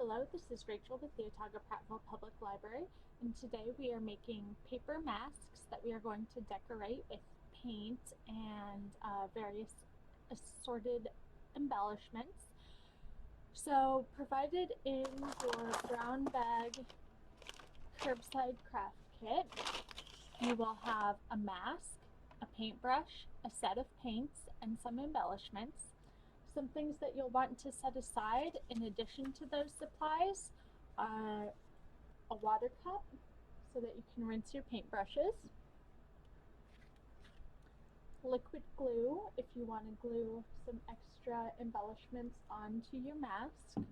Hello, this is Rachel with the Otago Prattville Public Library, and today we are making paper masks that we are going to decorate with paint and various assorted embellishments. So, provided in your brown bag Curbside craft kit, you will have a mask, a paintbrush, a set of paints, and some embellishments. Some things that you'll want to set aside in addition to those supplies are a water cup so that you can rinse your paintbrushes, liquid glue if you want to glue some extra embellishments onto your mask,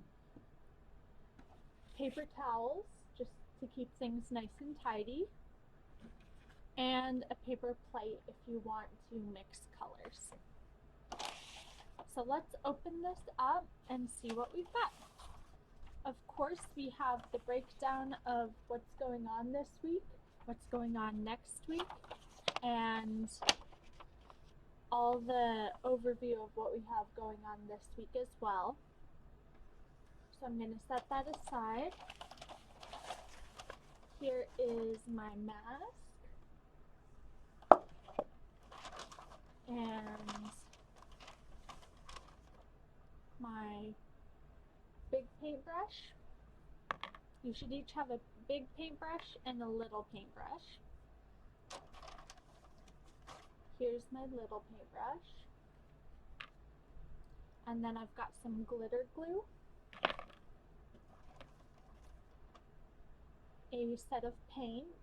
paper towels just to keep things nice and tidy, and a paper plate if you want to mix colors. So let's open this up and see what we've got. Of course, we have the breakdown of what's going on this week, what's going on next week, and all the overview of what we have going on this week as well. So I'm going to set that aside. Here is my mask. And my big paintbrush. You should each have a big paintbrush and a little paintbrush. Here's my little paintbrush. And then I've got some glitter glue, a set of paints,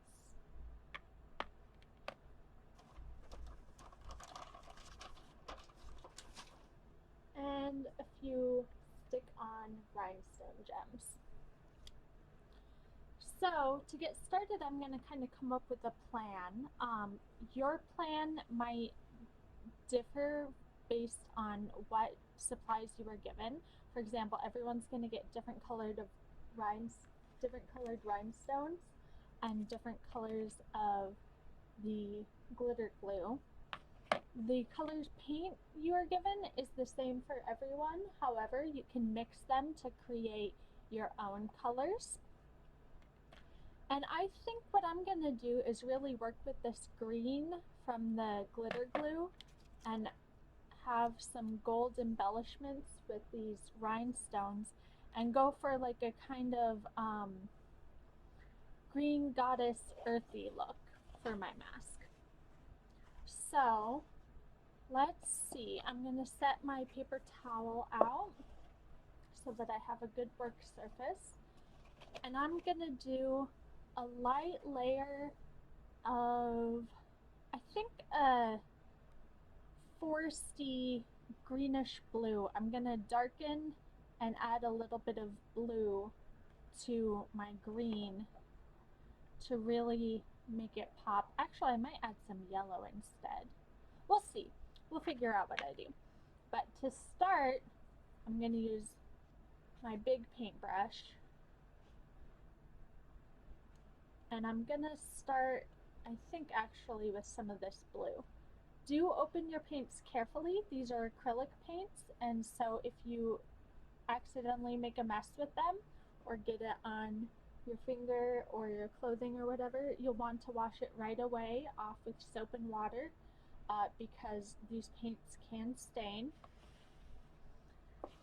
and a few stick-on rhinestone gems. So to get started, I'm going to kind of come up with a plan. Your plan might differ based on what supplies you were given. For example, everyone's going to get different colored rhinestones and different colors of the glitter glue. The colors paint you are given is the same for everyone. However, you can mix them to create your own colors. And I think what I'm going to do is really work with this green from the glitter glue and have some gold embellishments with these rhinestones and go for like a kind of green goddess earthy look for my mask. So let's see, I'm going to set my paper towel out so that I have a good work surface, and I'm going to do a light layer of, I think, a foresty greenish blue. I'm going to darken and add a little bit of blue to my green to really make it pop. Actually, I might add some yellow instead. We'll see. We'll figure out what I do. But to start, I'm going to use my big paintbrush. And I'm going to start, I think, actually with some of this blue. Do open your paints carefully. These are acrylic paints, and so if you accidentally make a mess with them or get it on your finger or your clothing or whatever, you'll want to wash it right away off with soap and water because these paints can stain.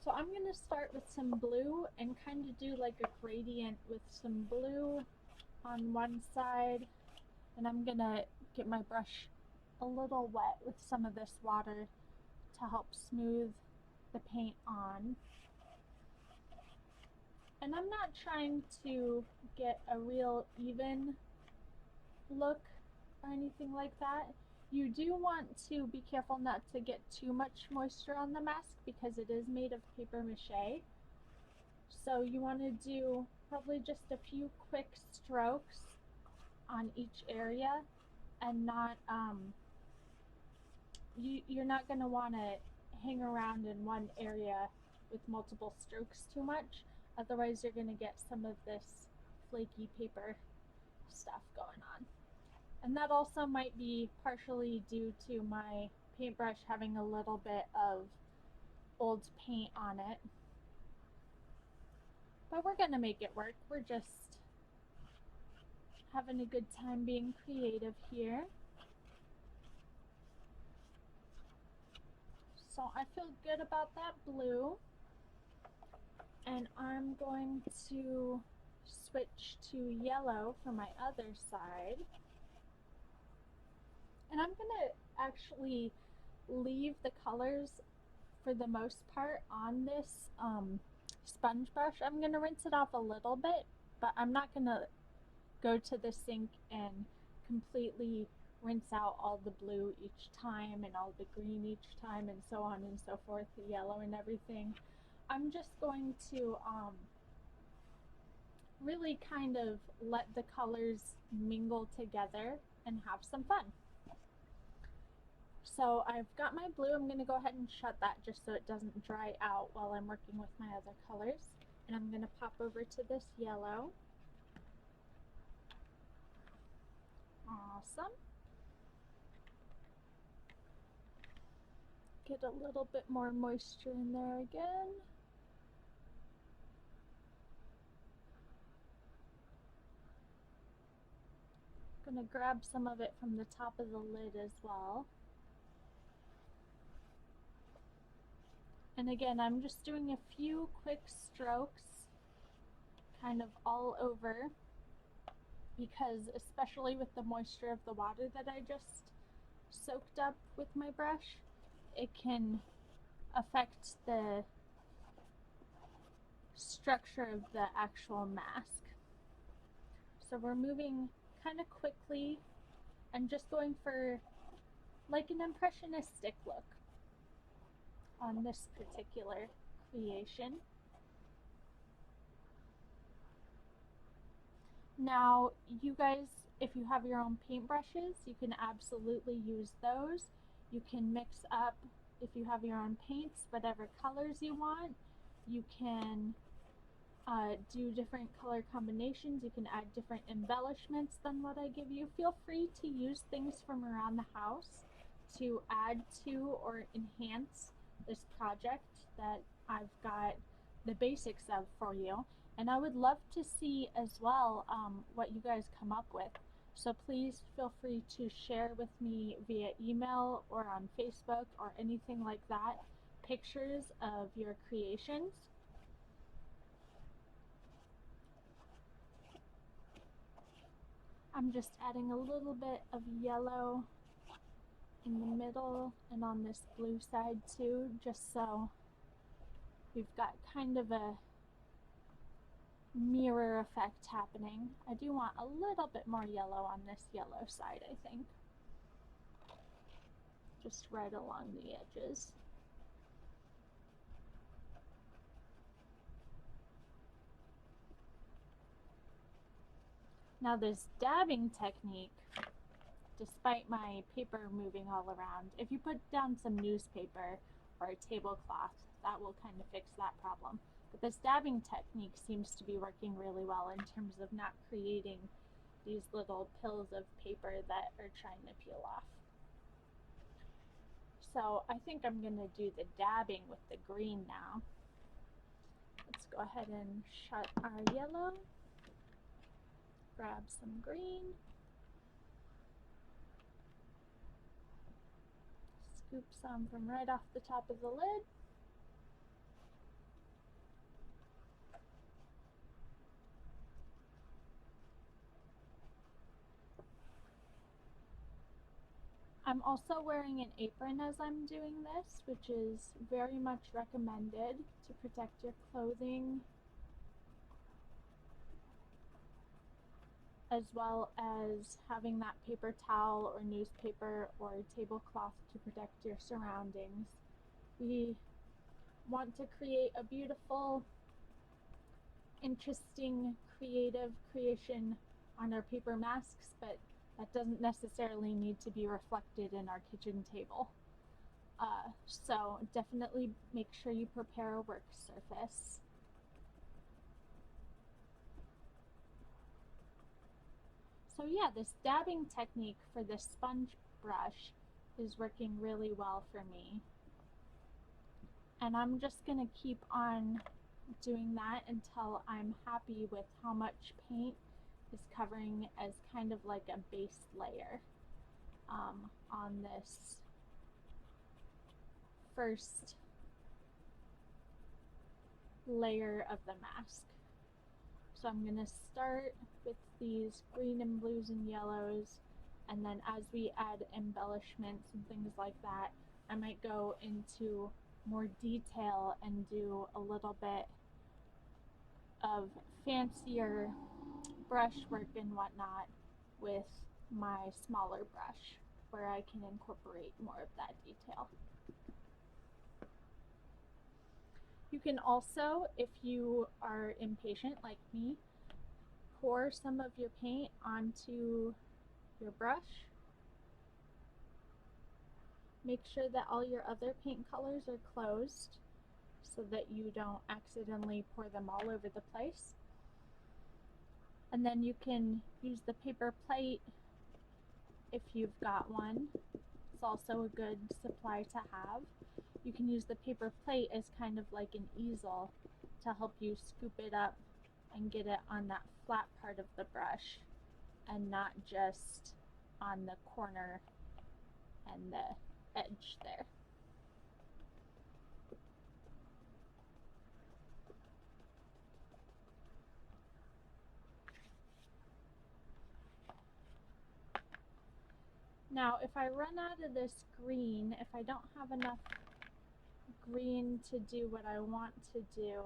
So I'm going to start with some blue and kind of do like a gradient with some blue on one side, and I'm going to get my brush a little wet with some of this water to help smooth the paint on. And I'm not trying to get a real even look or anything like that. You do want to be careful not to get too much moisture on the mask because it is made of paper mache. So you want to do probably just a few quick strokes on each area and not, you're not going to want to hang around in one area with multiple strokes too much. Otherwise, you're going to get some of this flaky paper stuff going on. And that also might be partially due to my paintbrush having a little bit of old paint on it. but we're gonna make it work. We're just having a good time being creative here. So I feel good about that blue. And I'm going to switch to yellow for my other side. And I'm gonna actually leave the colors for the most part on this sponge brush. I'm gonna rinse it off a little bit, but I'm not gonna go to the sink and completely rinse out all the blue each time and all the green each time and so on and so forth, the yellow and everything. I'm just going to really kind of let the colors mingle together and have some fun. So I've got my blue. I'm going to go ahead and shut that just so it doesn't dry out while I'm working with my other colors. And I'm going to pop over to this yellow. Awesome. Get a little bit more moisture in there again. Gonna grab some of it from the top of the lid as well. And again, I'm just doing a few quick strokes kind of all over, because especially with the moisture of the water that I just soaked up with my brush, it can affect the structure of the actual mask. So we're moving kind of quickly and just going for like an impressionistic look on this particular creation. Now, you guys, if you have your own paintbrushes, you can absolutely use those. You can mix up, if you have your own paints, whatever colors you want. You can do different color combinations. You can add different embellishments than what I give you. Feel free to use things from around the house to add to or enhance this project that I've got the basics of for you. And I would love to see as well what you guys come up with. So please feel free to share with me via email or on Facebook or anything like that, pictures of your creations. I'm just adding a little bit of yellow in the middle and on this blue side too, just so we've got kind of a mirror effect happening. I do want a little bit more yellow on this yellow side, I think. Just right along the edges. Now this dabbing technique, despite my paper moving all around, if you put down some newspaper or a tablecloth, that will kind of fix that problem. But this dabbing technique seems to be working really well in terms of not creating these little pills of paper that are trying to peel off. So I think I'm going to do the dabbing with the green now. Let's go ahead and shut our yellow. Grab some green. Scoop some from right off the top of the lid. I'm also wearing an apron as I'm doing this, which is very much recommended to protect your clothing, as well as having that paper towel or newspaper or tablecloth to protect your surroundings. We want to create a beautiful, interesting, creative creation on our paper masks, but that doesn't necessarily need to be reflected in our kitchen table. So definitely make sure you prepare a work surface. So yeah, this dabbing technique for this sponge brush is working really well for me. And I'm just going to keep on doing that until I'm happy with how much paint is covering as kind of like a base layer on this first layer of the mask. So I'm going to start with these green and blues and yellows, and then as we add embellishments and things like that, I might go into more detail and do a little bit of fancier brush work and whatnot with my smaller brush, where I can incorporate more of that detail. You can also, if you are impatient like me, pour some of your paint onto your brush. Make sure that all your other paint colors are closed so that you don't accidentally pour them all over the place. And then you can use the paper plate if you've got one. It's also a good supply to have. You can use the paper plate as kind of like an easel to help you scoop it up and get it on that flat part of the brush and not just on the corner and the edge there. Now, if I run out of this green, if I don't have enough green to do what I want to do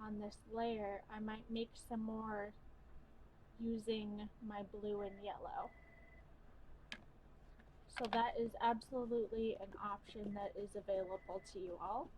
on this layer, I might make some more using my blue and yellow. So that is absolutely an option that is available to you all.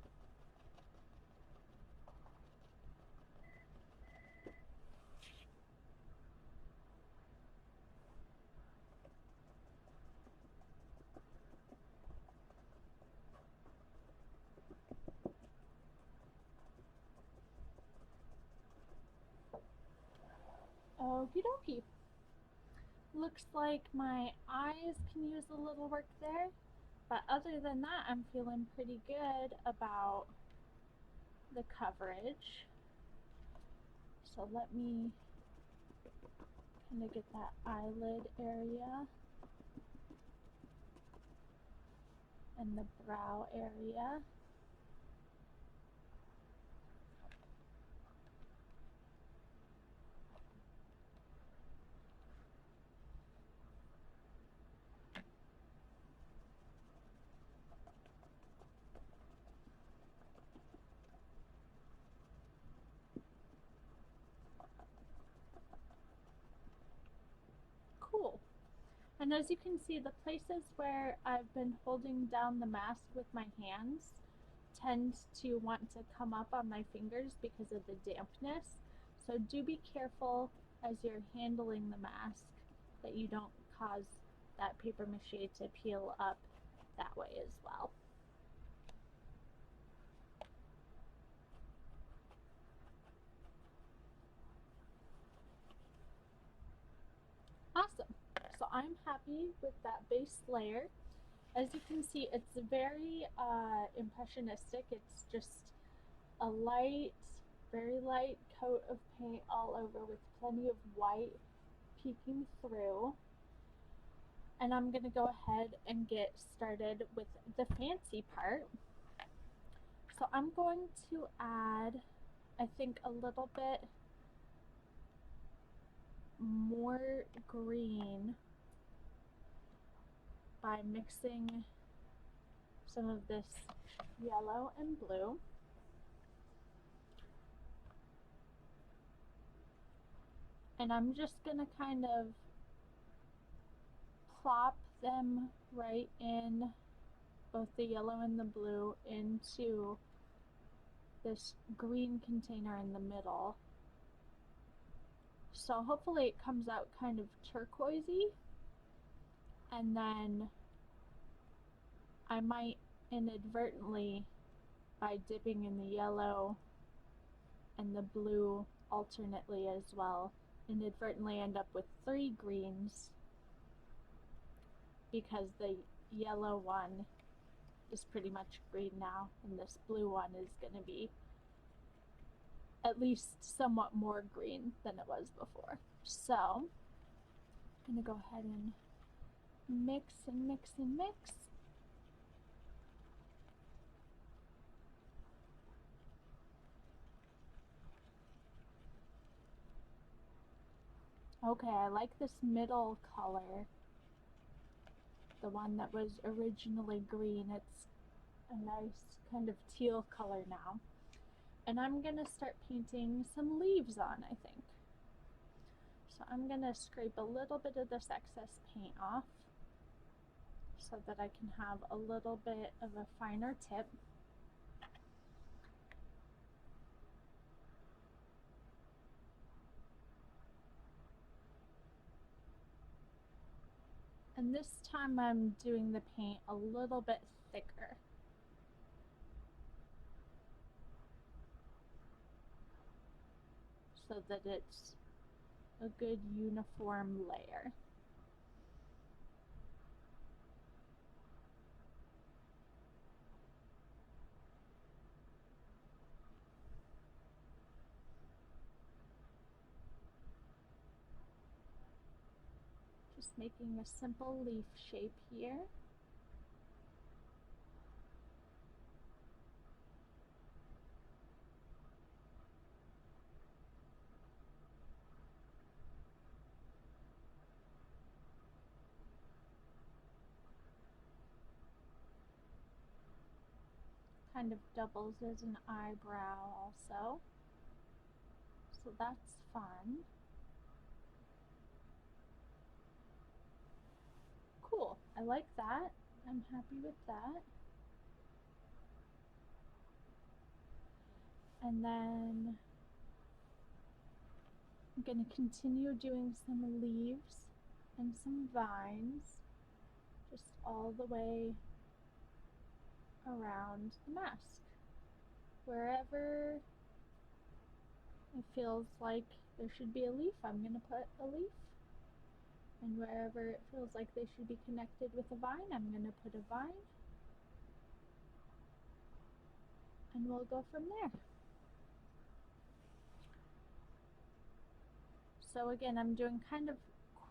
Okie dokie. Looks like my eyes can use a little work there, but other than that, I'm feeling pretty good about the coverage. So let me kind of get that eyelid area and the brow area. Cool. And as you can see, the places where I've been holding down the mask with my hands tend to want to come up on my fingers because of the dampness. So do be careful as you're handling the mask that you don't cause that paper mache to peel up that way as well. Awesome. So I'm happy with that base layer. As you can see, it's very impressionistic. It's just a light, very light coat of paint all over with plenty of white peeking through. And I'm going to go ahead and get started with the fancy part. So I'm going to add, I think, a little bit more green by mixing some of this yellow and blue. And I'm just going to kind of plop them right in, both the yellow and the blue, into this green container in the middle. So hopefully it comes out kind of turquoisey, and then I might inadvertently, by dipping in the yellow and the blue alternately as well, inadvertently end up with 3 greens, because the yellow one is pretty much green now and this blue one is going to be at least somewhat more green than it was before. So I'm gonna go ahead and mix and mix and mix. Okay, I like this middle color, the one that was originally green. It's a nice kind of teal color now. And I'm gonna start painting some leaves on, I think. So I'm gonna scrape a little bit of this excess paint off so that I can have a little bit of a finer tip. And this time I'm doing the paint a little bit thicker, so that it's a good uniform layer. Just making a simple leaf shape here. Kind of doubles as an eyebrow also. So that's fun. Cool, I like that. I'm happy with that. And then I'm going to continue doing some leaves and some vines just all the way around the mask. Wherever it feels like there should be a leaf, I'm going to put a leaf. And wherever it feels like they should be connected with a vine, I'm going to put a vine. And we'll go from there. So again, I'm doing kind of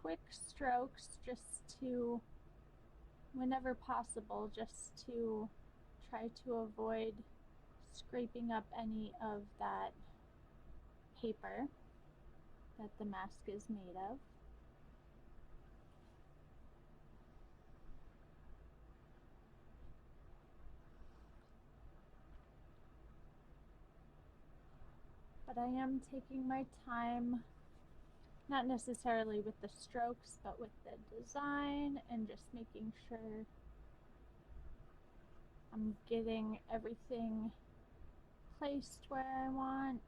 quick strokes just to, whenever possible, just to try to avoid scraping up any of that paper that the mask is made of. But I am taking my time, not necessarily with the strokes, but with the design, and just making sure I'm getting everything placed where I want.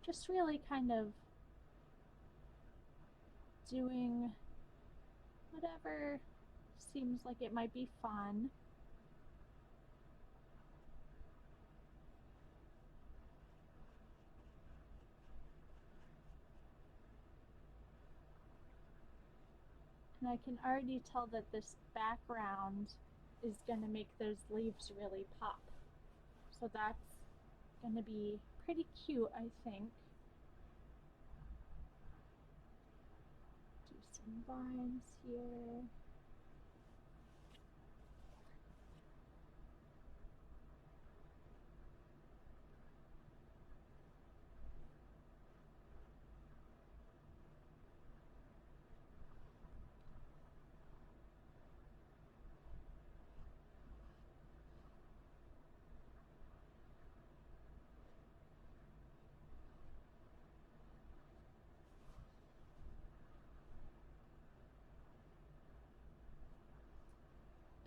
Just really kind of doing whatever seems like it might be fun. And I can already tell that this background is going to make those leaves really pop. So that's going to be pretty cute, I think. Do some vines here.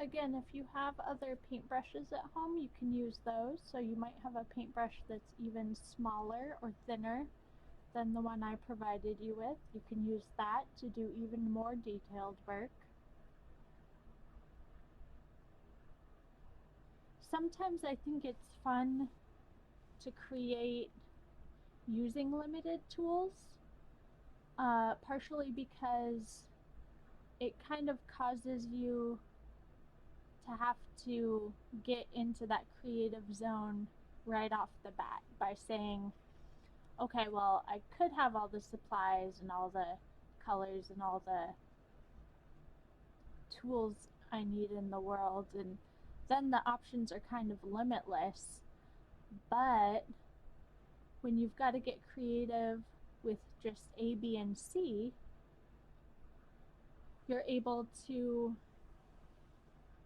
Again, if you have other paintbrushes at home, you can use those. So you might have a paintbrush that's even smaller or thinner than the one I provided you with. You can use that to do even more detailed work. Sometimes I think it's fun to create using limited tools, partially because it kind of causes you to to have to get into that creative zone right off the bat by saying, okay, well, I could have all the supplies and all the colors and all the tools I need in the world, and then the options are kind of limitless. But when you've got to get creative with just A, B, and C, you're able to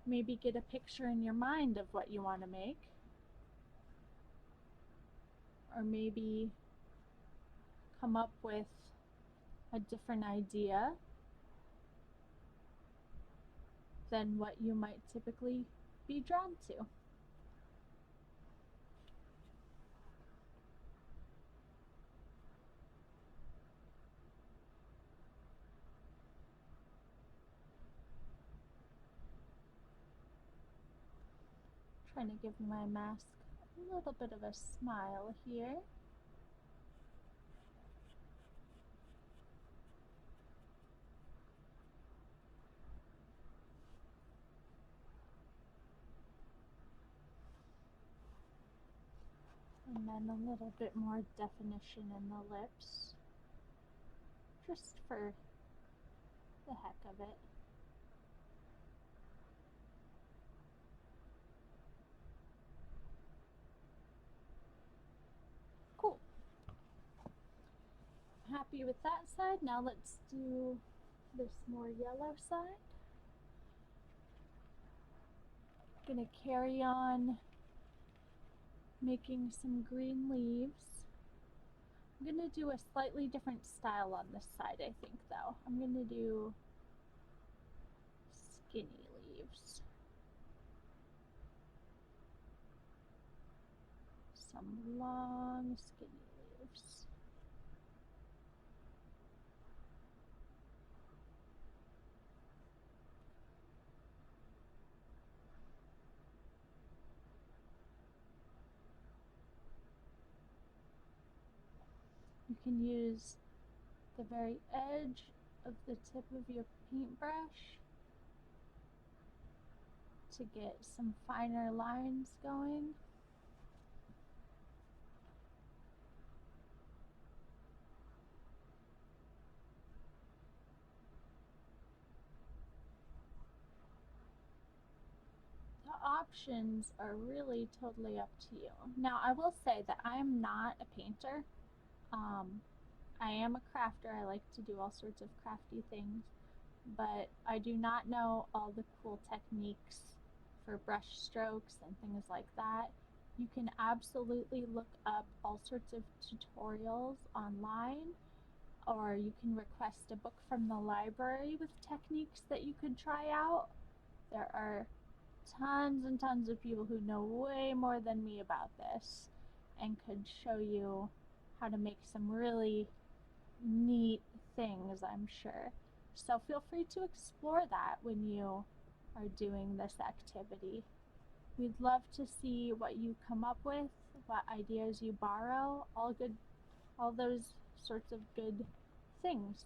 maybe get a picture in your mind of what you want to make, or maybe come up with a different idea than what you might typically be drawn to. Trying to give my mask a little bit of a smile here. And then a little bit more definition in the lips, just for the heck of it. Cool. Happy with that side. Now let's do this more yellow side. Gonna carry on making some green leaves. I'm gonna do a slightly different style on this side, I think, though. I'm gonna do skinny leaves. Some long, skinny leaves. You can use the very edge of the tip of your paintbrush to get some finer lines going. The options are really totally up to you. Now, I will say that I am not a painter. I am a crafter. I like to do all sorts of crafty things, but I do not know all the cool techniques for brush strokes and things like that. You can absolutely look up all sorts of tutorials online, or you can request a book from the library with techniques that you could try out. There are tons and tons of people who know way more than me about this and could show you how to make some really neat things, I'm sure. So feel free to explore that when you are doing this activity. We'd love to see what you come up with, what ideas you borrow, all those sorts of good things.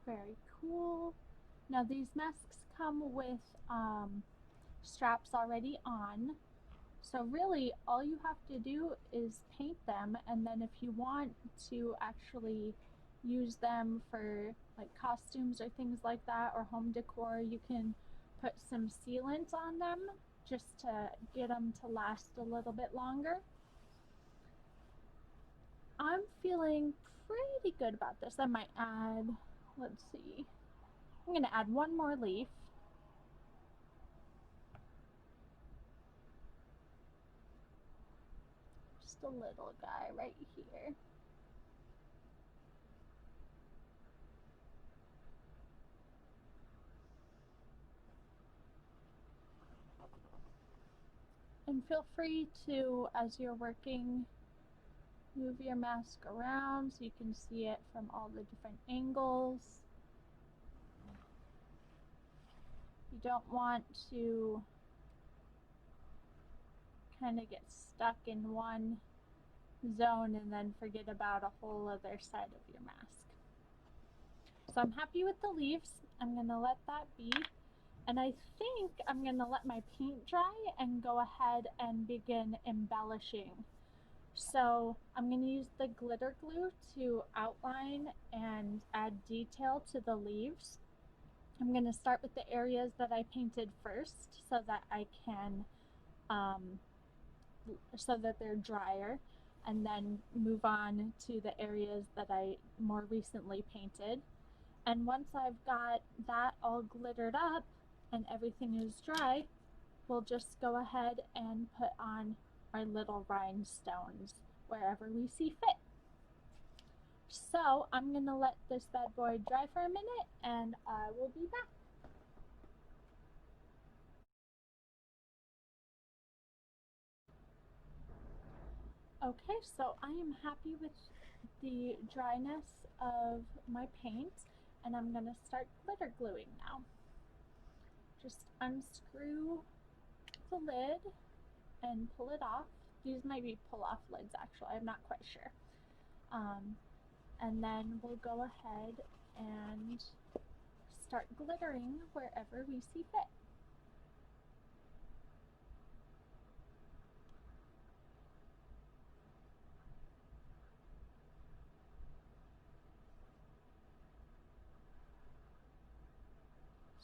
Very cool. Now these masks come with straps already on. So really all you have to do is paint them, and then if you want to actually use them for like costumes or things like that, or home decor, you can put some sealant on them just to get them to last a little bit longer. I'm feeling pretty good about this. I might add, let's see, I'm gonna add one more leaf. Just a little guy right here. And feel free to, as you're working, move your mask around so you can see it from all the different angles. You don't want to kind of get stuck in one zone and then forget about a whole other side of your mask. So I'm happy with the leaves. I'm going to let that be. And I think I'm going to let my paint dry and go ahead and begin embellishing. So I'm going to use the glitter glue to outline and add detail to the leaves. I'm going to start with the areas that I painted first so that I can, so that they're drier, and then move on to the areas that I more recently painted. And once I've got that all glittered up and everything is dry, we'll just go ahead and put on our little rhinestones wherever we see fit. So I'm gonna let this bad boy dry for a minute and I will be back. Okay, so I am happy with the dryness of my paint and I'm gonna start glitter gluing now. Just unscrew the lid and pull it off. These might be pull off lids actually, I'm not quite sure. And then we'll go ahead and start glittering wherever we see fit.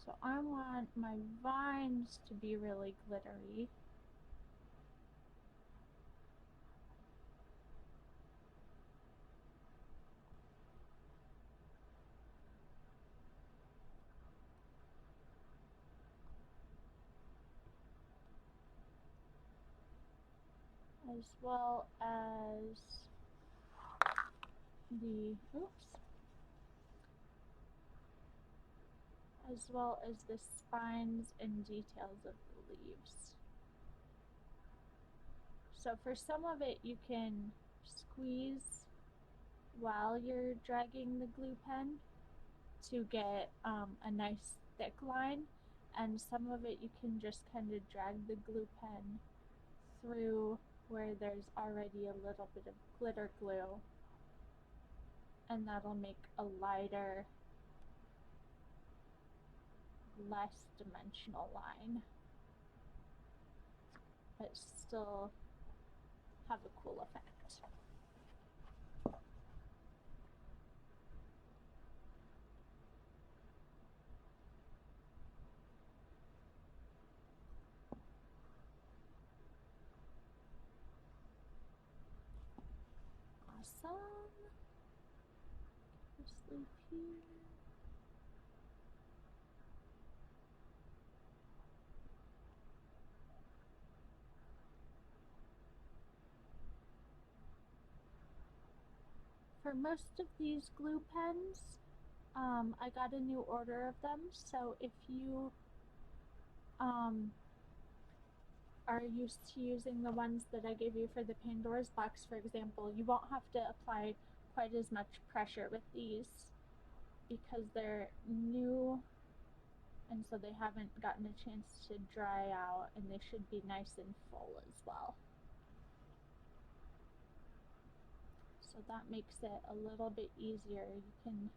So I want my vines to be really glittery. As well as the spines and details of the leaves. So for some of it you can squeeze while you're dragging the glue pen to get a nice thick line, and some of it you can just kind of drag the glue pen through where there's already a little bit of glitter glue, and that'll make a lighter, less dimensional line, but still have a cool effect. Awesome. This leaf here. For most of these glue pens, I got a new order of them, so if you are used to using the ones that I gave you for the Pandora's box, for example, you won't have to apply quite as much pressure with these because they're new and so they haven't gotten a chance to dry out, and they should be nice and full as well. So that makes it a little bit easier. You can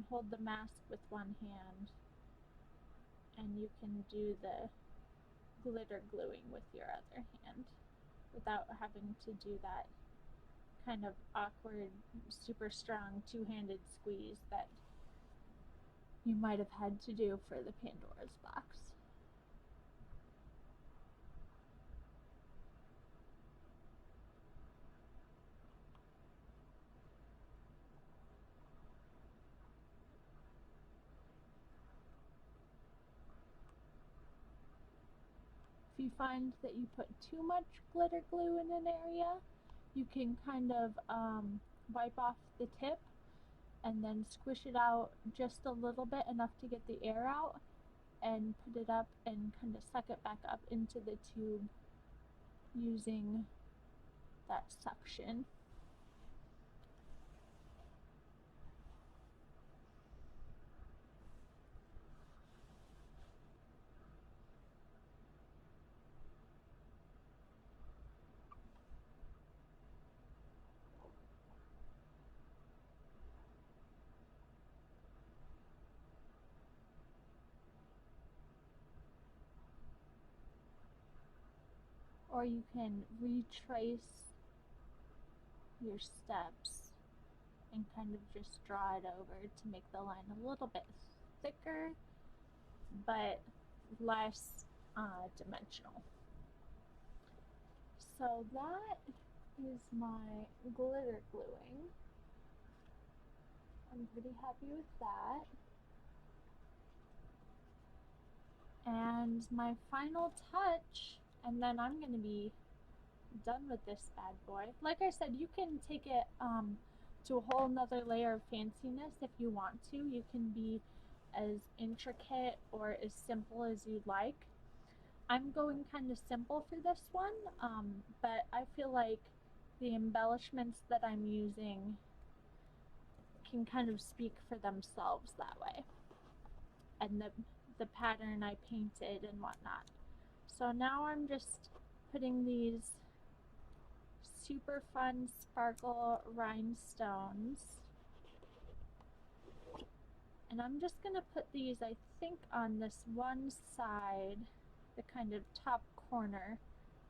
hold the mask with one hand and you can do the glitter gluing with your other hand without having to do that kind of awkward, super strong two-handed squeeze that you might have had to do for the Pandora's box. If you find that you put too much glitter glue in an area, you can kind of wipe off the tip and then squish it out just a little bit, enough to get the air out, and put it up and kind of suck it back up into the tube using that suction. Or you can retrace your steps and kind of just draw it over to make the line a little bit thicker but less dimensional. So that is my glitter gluing. I'm pretty happy with that. And my final touch, and then I'm going to be done with this bad boy. Like I said, you can take it to a whole nother layer of fanciness if you want to. You can be as intricate or as simple as you'd like. I'm going kind of simple for this one, but I feel like the embellishments that I'm using can kind of speak for themselves that way, and the pattern I painted and whatnot. So now I'm just putting these super fun sparkle rhinestones, and I'm just going to put these, I think, on this one side, the kind of top corner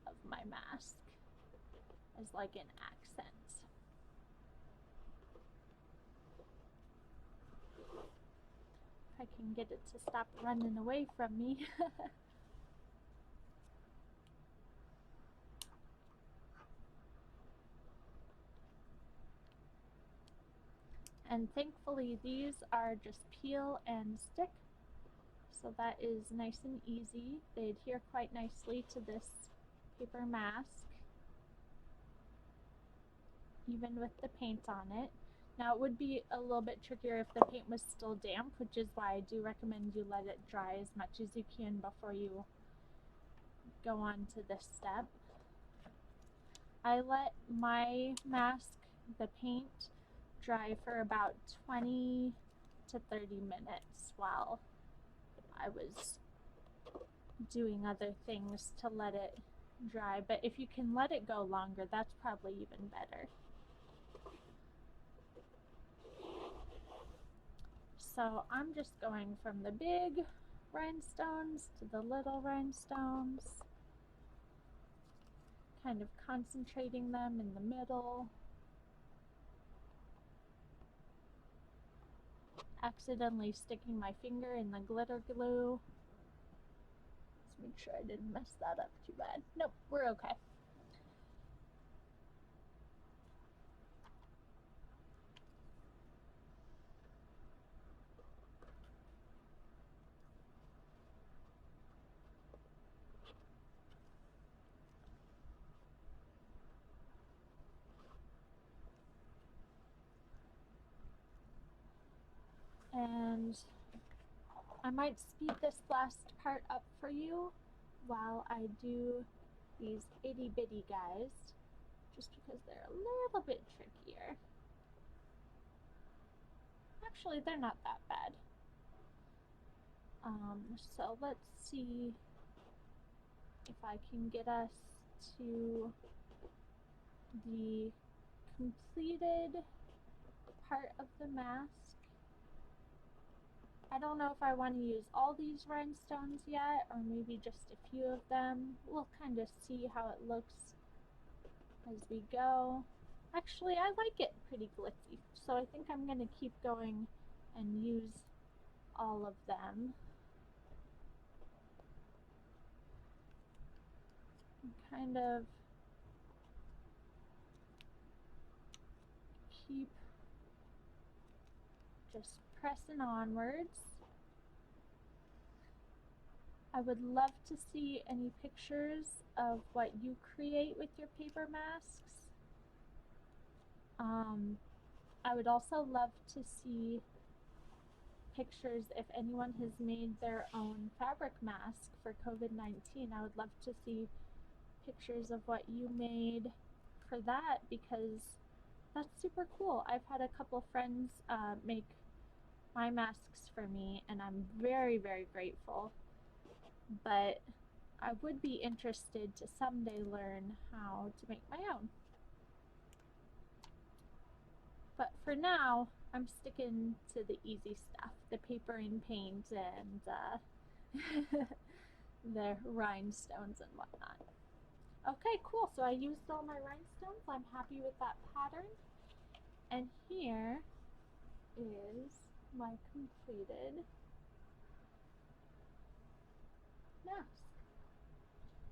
of my mask, as like an accent. If I can get it to stop running away from me. And thankfully these are just peel and stick, so that is nice and easy. They adhere quite nicely to this paper mask, even with the paint on it. Now it would be a little bit trickier if the paint was still damp, which is why I do recommend you let it dry as much as you can before you go on to this step. I let my mask, the paint, dry for about 20 to 30 minutes while I was doing other things to let it dry, but if you can let it go longer, that's probably even better. So I'm just going from the big rhinestones to the little rhinestones, kind of concentrating them in the middle. Accidentally sticking my finger in the glitter glue. Let's make sure I didn't mess that up too bad. Nope, we're okay. And I might speed this last part up for you while I do these itty bitty guys, just because they're a little bit trickier. Actually, they're not that bad. So let's see if I can get us to the completed part of the mask. I don't know if I want to use all these rhinestones yet, or maybe just a few of them. We'll kind of see how it looks as we go. Actually, I like it pretty glitzy, so I think I'm going to keep going and use all of them. And kind of keep just pressing onwards. I would love to see any pictures of what you create with your paper masks. I would also love to see pictures if anyone has made their own fabric mask for COVID-19. I would love to see pictures of what you made for that because that's super cool. I've had a couple friends make my masks for me, and I'm very, very grateful. But I would be interested to someday learn how to make my own. But for now, I'm sticking to the easy stuff, the paper and paint and the rhinestones and whatnot. Okay, cool. So I used all my rhinestones. I'm happy with that pattern. And here is my completed mask.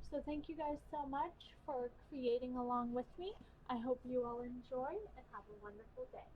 So thank you guys so much for creating along with me. I hope you all enjoy and have a wonderful day.